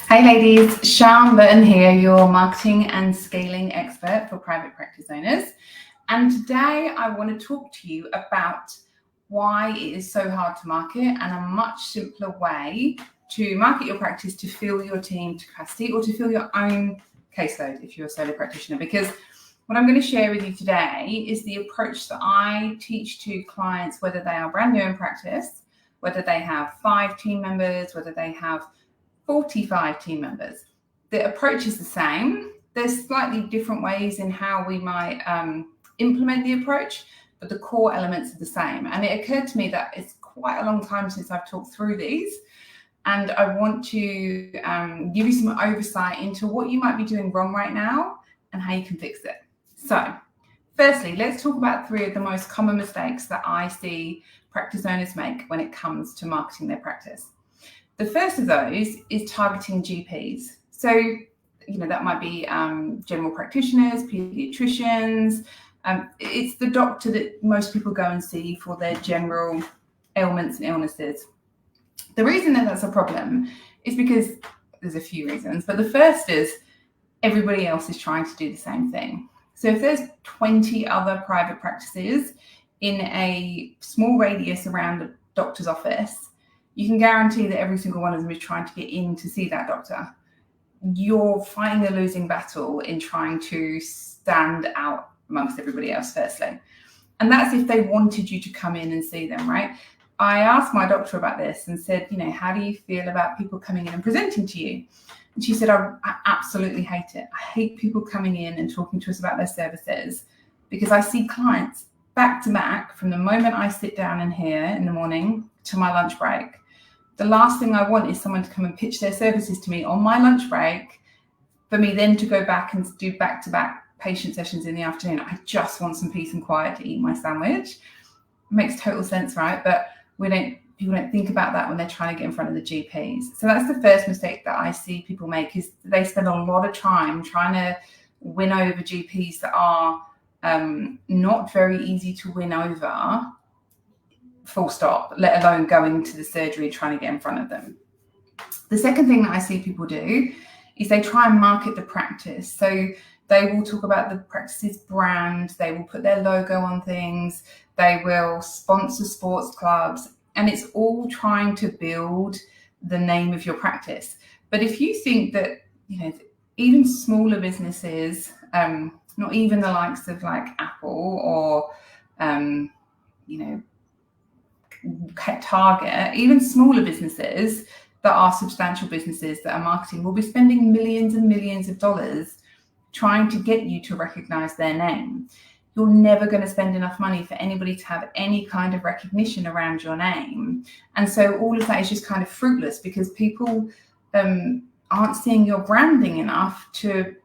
Hey ladies, Sian Burton here, your marketing and scaling expert for private practice owners. And today I want to talk to you about why it is so hard to market and a much simpler way to market your practice to fill your team to capacity or to fill your own caseload if you're a solo practitioner. Because what I'm going to share with you today is the approach that I teach to clients, whether they are brand new in practice, whether they have 5 team members, whether they have 45 team members. The approach is the same. There's slightly different ways in how we might implement the approach, but the core elements are the same. And it occurred to me that it's quite a long time since I've talked through these. And I want to give you some oversight into what you might be doing wrong right now and how you can fix it. So firstly, let's talk about 3 of the most common mistakes that I see practice owners make when it comes to marketing their practice. The first of those is targeting GPs. So, that might be general practitioners, pediatricians. It's the doctor that most people go and see for their general ailments and illnesses. The reason that that's a problem is because there's a few reasons, but the first is everybody else is trying to do the same thing. So if there's 20 other private practices in a small radius around the doctor's office, you can guarantee that every single one of them is trying to get in to see that doctor. You're fighting a losing battle in trying to stand out amongst everybody else, firstly. And that's if they wanted you to come in and see them, right? I asked my doctor about this and said, how do you feel about people coming in and presenting to you? And she said, I absolutely hate it. I hate people coming in and talking to us about their services because I see clients back to back from the moment I sit down in here in the morning to my lunch break. The last thing I want is someone to come and pitch their services to me on my lunch break for me then to go back and do back-to-back patient sessions in the afternoon. I just want some peace and quiet to eat my sandwich. It makes total sense, right? But people don't think about that when they're trying to get in front of the GPs. So that's the first mistake that I see people make, is they spend a lot of time trying to win over GPs that are not very easy to win over, full stop, let alone going to the surgery trying to get in front of them. The second thing that I see people do is they try and market the practice. So they will talk about the practice's brand, they will put their logo on things, they will sponsor sports clubs, and it's all trying to build the name of your practice. But if you think that, even smaller businesses, not even the likes of like Apple or, Target, even smaller businesses that are substantial businesses that are marketing will be spending millions and millions of dollars trying to get you to recognize their name. You're never going to spend enough money for anybody to have any kind of recognition around your name. And so all of that is just kind of fruitless because people aren't seeing your branding enough to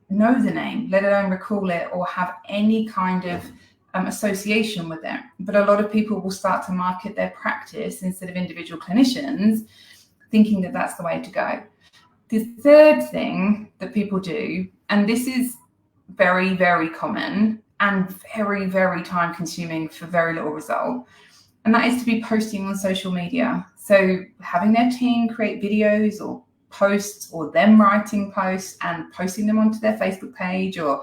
know the name, let alone recall it or have any kind of association with it. But a lot of people will start to market their practice instead of individual clinicians, thinking that that's the way to go. The third thing that people do, and this is very, very common and very, very time consuming for very little result, and that is to be posting on social media. So having their team create videos or posts, or them writing posts and posting them onto their Facebook page or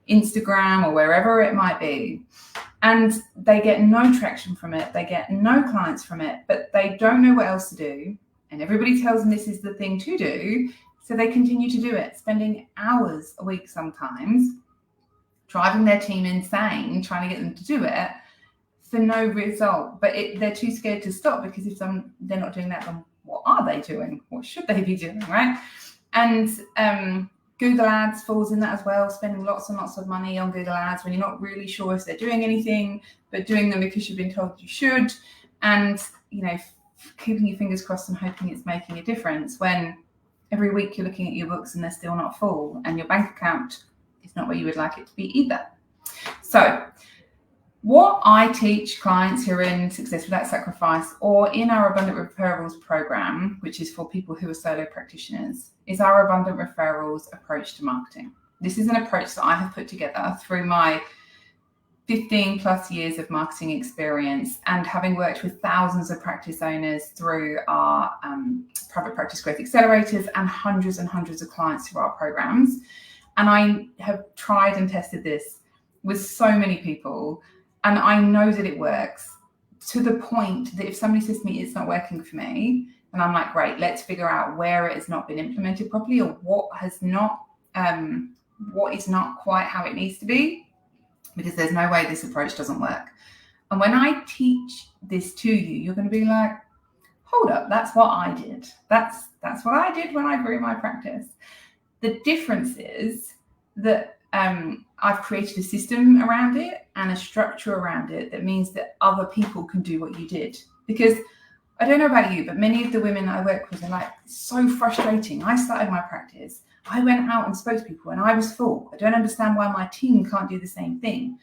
Instagram or wherever it might be. And they get no traction from it. They get no clients from it, but they don't know what else to do. And everybody tells them this is the thing to do. So they continue to do it, spending hours a week sometimes, driving their team insane, trying to get them to do it for no result. But they're too scared to stop because if they're not doing that, then what are they doing? What should they be doing, right? And Google Ads falls in that as well, spending lots and lots of money on Google Ads when you're not really sure if they're doing anything, but doing them because you've been told you should. And, keeping your fingers crossed and hoping it's making a difference when every week you're looking at your books and they're still not full and your bank account is not where you would like it to be either. So what I teach clients who are in Success Without Sacrifice or in our Abundant Referrals program, which is for people who are solo practitioners, is our Abundant Referrals approach to marketing. This is an approach that I have put together through my 15 plus years of marketing experience and having worked with thousands of practice owners through our private practice growth accelerators and hundreds of clients through our programs. And I have tried and tested this with so many people, and I know that it works, to the point that if somebody says to me it's not working for me, and I'm like, great, let's figure out where it has not been implemented properly, or what is not quite how it needs to be, because there's no way this approach doesn't work. And when I teach this to you, you're going to be like, hold up, that's what I did. That's what I did when I grew my practice. The difference is that I've created a system around it and a structure around it that means that other people can do what you did. Because I don't know about you, but many of the women I work with are like, so frustrating. I started my practice. I went out and spoke to people and I was full. I don't understand why my team can't do the same thing.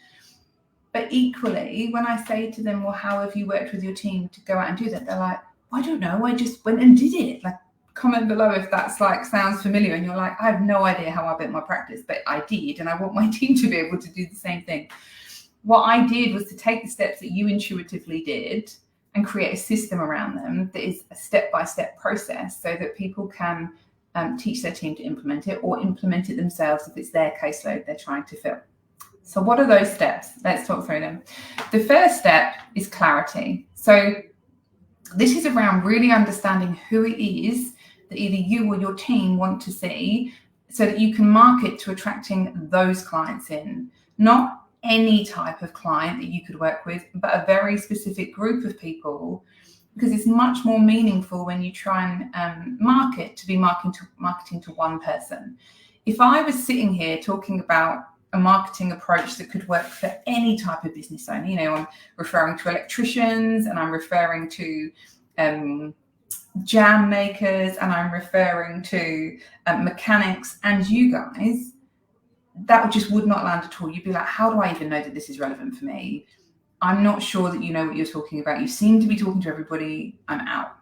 But equally, when I say to them, well, how have you worked with your team to go out and do that? They're like, well, I don't know. I just went and did it. Like, comment below if that's like sounds familiar and you're like, I have no idea how I built my practice, but I did, and I want my team to be able to do the same thing. What I did was to take the steps that you intuitively did and create a system around them that is a step-by-step process, so that people can teach their team to implement it, or implement it themselves if it's their caseload they're trying to fill. So what are those steps? Let's talk through them. The first step is clarity. So this is around really understanding who it is that either you or your team want to see, so that you can market to attracting those clients in. Not any type of client that you could work with, but a very specific group of people, because it's much more meaningful when you try and marketing to one person. If I was sitting here talking about a marketing approach that could work for any type of business owner, I'm referring to electricians, and I'm referring to jam makers, and I'm referring to mechanics, and you guys, that just would not land at all. You'd be like, how do I even know that this is relevant for me? I'm not sure that you know what you're talking about. You seem to be talking to everybody. I'm out.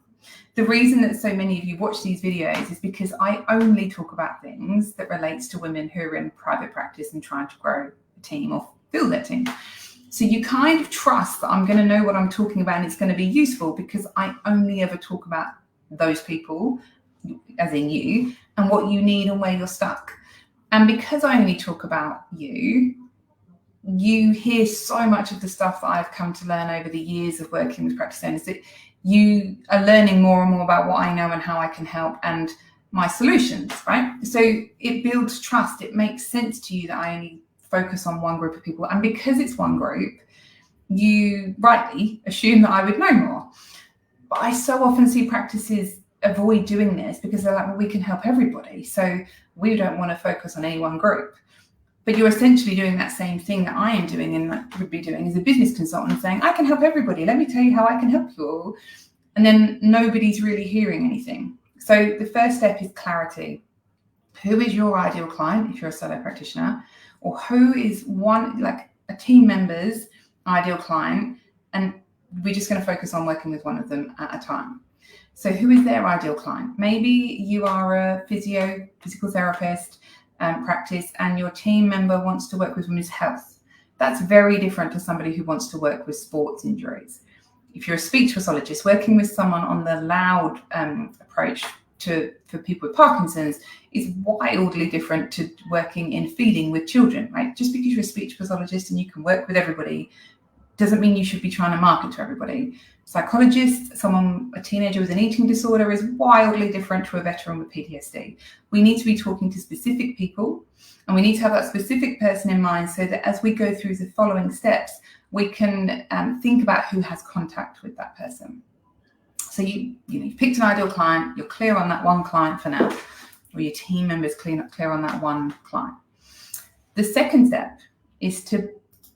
The reason that so many of you watch these videos is because I only talk about things that relates to women who are in private practice and trying to grow a team or build their team. So you kind of trust that I'm going to know what I'm talking about and it's going to be useful, because I only ever talk about those people, as in you, and what you need and where you're stuck. And because I only talk about you hear so much of the stuff that I've come to learn over the years of working with practice owners, that you are learning more and more about what I know and how I can help and my solutions, right? So it builds trust. It makes sense to you that I only focus on one group of people. And because it's one group, you rightly assume that I would know more. But I so often see practices avoid doing this because they're like, well, we can help everybody, so we don't want to focus on any one group. But you're essentially doing that same thing that I am doing and that would be doing as a business consultant, saying, I can help everybody. Let me tell you how I can help you all. And then nobody's really hearing anything. So the first step is clarity. Who is your ideal client if you're a solo practitioner? Or who is one, like a team member's ideal client? And we're just going to focus on working with one of them at a time. So who is their ideal client? Maybe you are a physical therapist practice, and your team member wants to work with women's health. That's very different to somebody who wants to work with sports injuries. If you're a speech pathologist, working with someone on the loud approach for people with Parkinson's is wildly different to working in feeding with children, right? Just because you're a speech pathologist and you can work with everybody doesn't mean you should be trying to market to everybody. Psychologist, a teenager with an eating disorder, is wildly different to a veteran with PTSD. We need to be talking to specific people, and we need to have that specific person in mind, so that as we go through the following steps, we can think about who has contact with that person. So you've picked an ideal client, you're clear on that one client for now, or your team members clear on that one client. The second step is to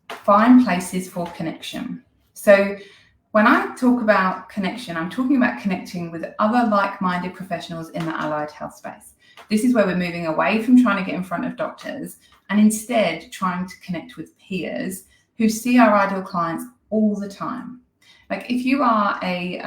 find places for connection. So when I talk about connection, I'm talking about connecting with other like-minded professionals in the allied health space. This is where we're moving away from trying to get in front of doctors and instead trying to connect with peers who see our ideal clients all the time. Like if you are a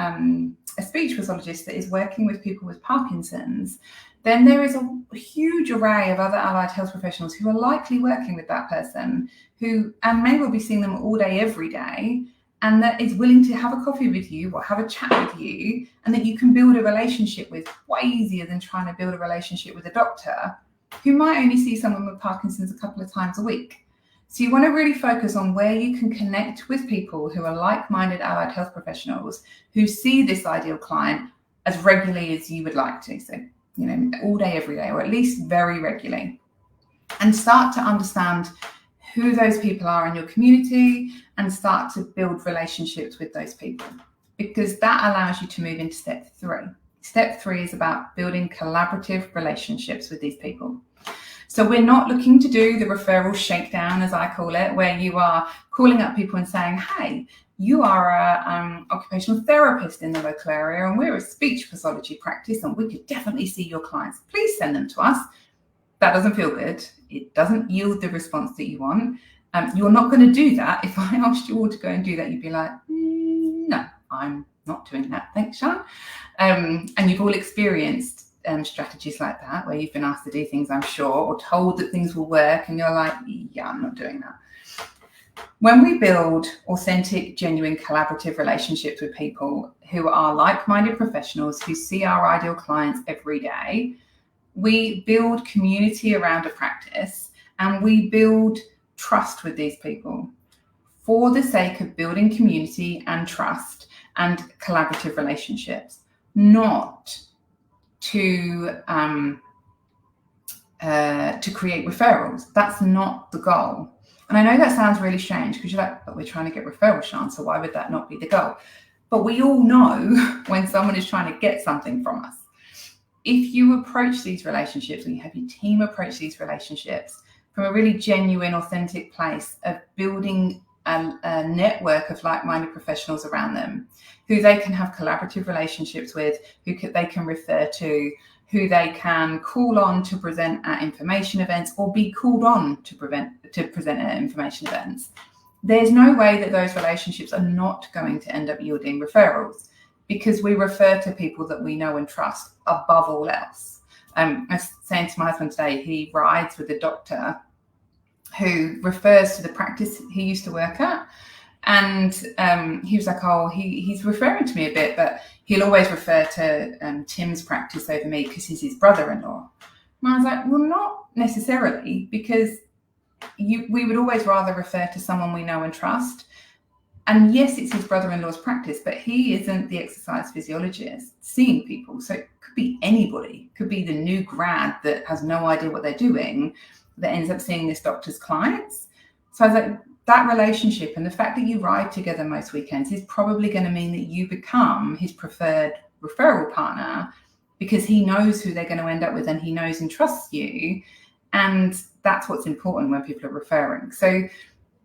speech pathologist that is working with people with Parkinson's, then there is a huge array of other allied health professionals who are likely working with that person, who and may well be seeing them all day, every day, and that is willing to have a coffee with you or have a chat with you, and that you can build a relationship with way easier than trying to build a relationship with a doctor who might only see someone with Parkinson's a couple of times a week. So you want to really focus on where you can connect with people who are like-minded allied health professionals who see this ideal client as regularly as you would like to. So, all day, every day, or at least very regularly. And start to understand who those people are in your community and start to build relationships with those people, because that allows you to move into step 3. Step 3 is about building collaborative relationships with these people. So we're not looking to do the referral shakedown, as I call it, where you are calling up people and saying, hey, you are an occupational therapist in the local area and we're a speech pathology practice and we could definitely see your clients. Please send them to us. That doesn't feel good. It doesn't yield the response that you want. You're not going to do that. If I asked you all to go and do that, you'd be like, no, I'm not doing that. Thanks, Sean. And you've all experienced strategies like that, where you've been asked to do things, I'm sure, or told that things will work, and you're like, yeah, I'm not doing that. When we build authentic, genuine, collaborative relationships with people who are like-minded professionals who see our ideal clients every day, we build community around a practice and we build trust with these people for the sake of building community and trust and collaborative relationships, not to create referrals. That's not the goal. And I know that sounds really strange because you're like, but we're trying to get referrals, Sean, so why would that not be the goal? But we all know when someone is trying to get something from us. If you approach these relationships, and you have your team approach these relationships from a really genuine, authentic place of building a network of like-minded professionals around them, who they can have collaborative relationships with, they can refer to, who they can call on to present at information events or be called on to present at information events, there's no way that those relationships are not going to end up yielding referrals, because we refer to people that we know and trust above all else. I was saying to my husband today, he rides with a doctor who refers to the practice he used to work at. And he was like, oh, he's referring to me a bit, but he'll always refer to Tim's practice over me because he's his brother-in-law. And I was like, well, not necessarily, because we would always rather refer to someone we know and trust. And yes, it's his brother-in-law's practice, but he isn't the exercise physiologist seeing people. So it could be anybody. It could be the new grad that has no idea what they're doing that ends up seeing this doctor's clients. So I was like, that relationship and the fact that you ride together most weekends is probably going to mean that you become his preferred referral partner, because he knows who they're going to end up with and he knows and trusts you. And that's what's important when people are referring. So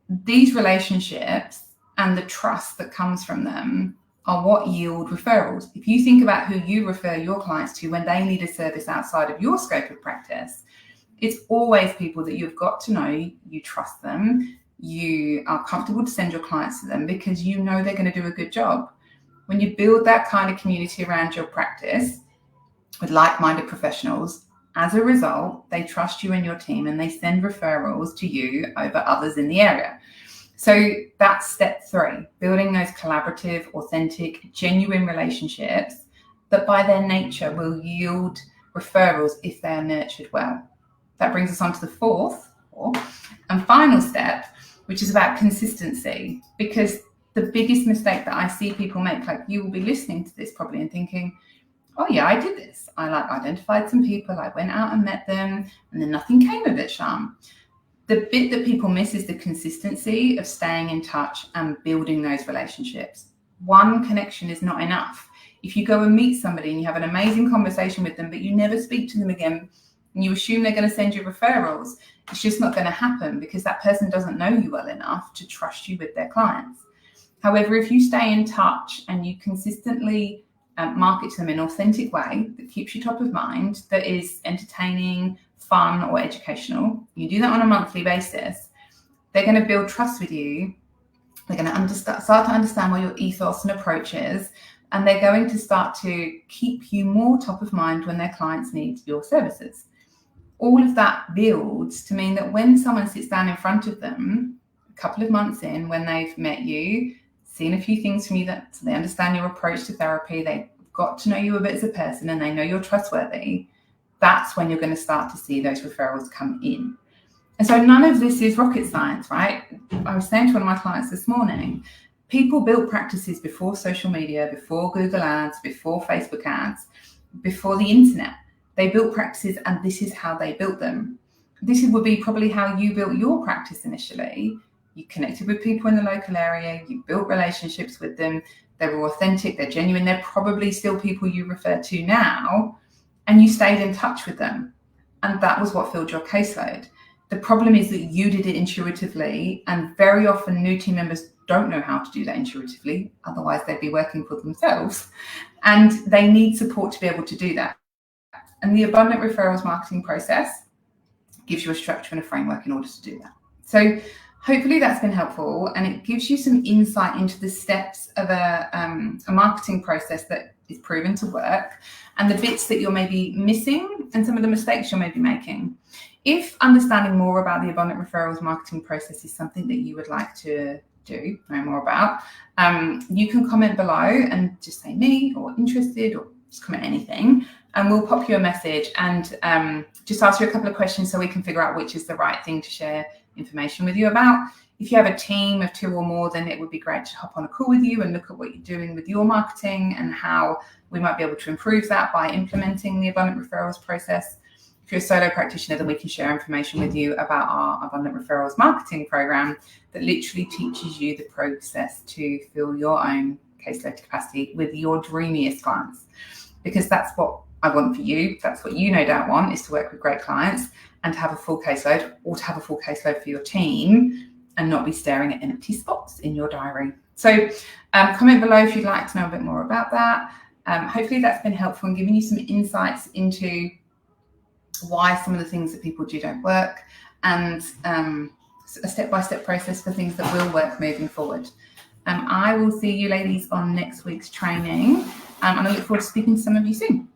these relationships and the trust that comes from them are what yield referrals. If you think about who you refer your clients to when they need a service outside of your scope of practice, it's always people that you've got to know, you trust them, you are comfortable to send your clients to them because you know they're going to do a good job. When you build that kind of community around your practice with like-minded professionals, as a result, they trust you and your team and they send referrals to you over others in the area. So that's step 3, building those collaborative, authentic, genuine relationships that by their nature will yield referrals if they are nurtured well. That brings us on to the fourth and final step, which is about consistency, because the biggest mistake that I see people make, like you will be listening to this probably and thinking, oh yeah, I did this. I identified some people, I went out and met them, and then nothing came of it, Sham. The bit that people miss is the consistency of staying in touch and building those relationships. One connection is not enough. If you go and meet somebody and you have an amazing conversation with them, but you never speak to them again, and you assume they're going to send you referrals, it's just not going to happen because that person doesn't know you well enough to trust you with their clients. However, if you stay in touch and you consistently market to them in an authentic way that keeps you top of mind, that is entertaining, fun, or educational, you do that on a monthly basis, they're going to build trust with you. They're going to start to understand what your ethos and approach is, and they're going to start to keep you more top of mind when their clients need your services. All of that builds to mean that when someone sits down in front of them a couple of months in, when they've met you, seen a few things from you so they understand your approach to therapy, they've got to know you a bit as a person, and they know you're trustworthy, that's when you're going to start to see those referrals come in. And so none of this is rocket science, right? I was saying to one of my clients this morning, people built practices before social media, before Google ads, before Facebook ads, before the internet. They built practices, and this is how they built them. This would be probably how you built your practice initially. You connected with people in the local area, you built relationships with them, they were authentic, they're genuine, they're probably still people you refer to now, and you stayed in touch with them. And that was what filled your caseload. The problem is that you did it intuitively, and very often new team members don't know how to do that intuitively, otherwise they'd be working for themselves, and they need support to be able to do that. And the Abundant Referrals Marketing process gives you a structure and a framework in order to do that. So hopefully that's been helpful, and it gives you some insight into the steps of a marketing process that is proven to work, and the bits that you're maybe missing and some of the mistakes you're maybe making. If understanding more about the Abundant Referrals Marketing process is something that you would like to know more about, you can comment below and just say me or interested, or just comment anything, and we'll pop you a message and just ask you a couple of questions so we can figure out which is the right thing to share information with you about. If you have a team of 2 or more, then it would be great to hop on a call with you and look at what you're doing with your marketing and how we might be able to improve that by implementing the Abundant Referrals process. If you're a solo practitioner, then we can share information with you about our Abundant Referrals Marketing program that literally teaches you the process to fill your own caseload capacity with your dreamiest clients. Because that's what I want for you. That's what you no doubt want, is to work with great clients and to have a full caseload, or to have a full caseload for your team and not be staring at empty spots in your diary. So comment below if you'd like to know a bit more about that. Hopefully that's been helpful and giving you some insights into why some of the things that people do don't work, and a step-by-step process for things that will work moving forward. I will see you ladies on next week's training, and I look forward to speaking to some of you soon.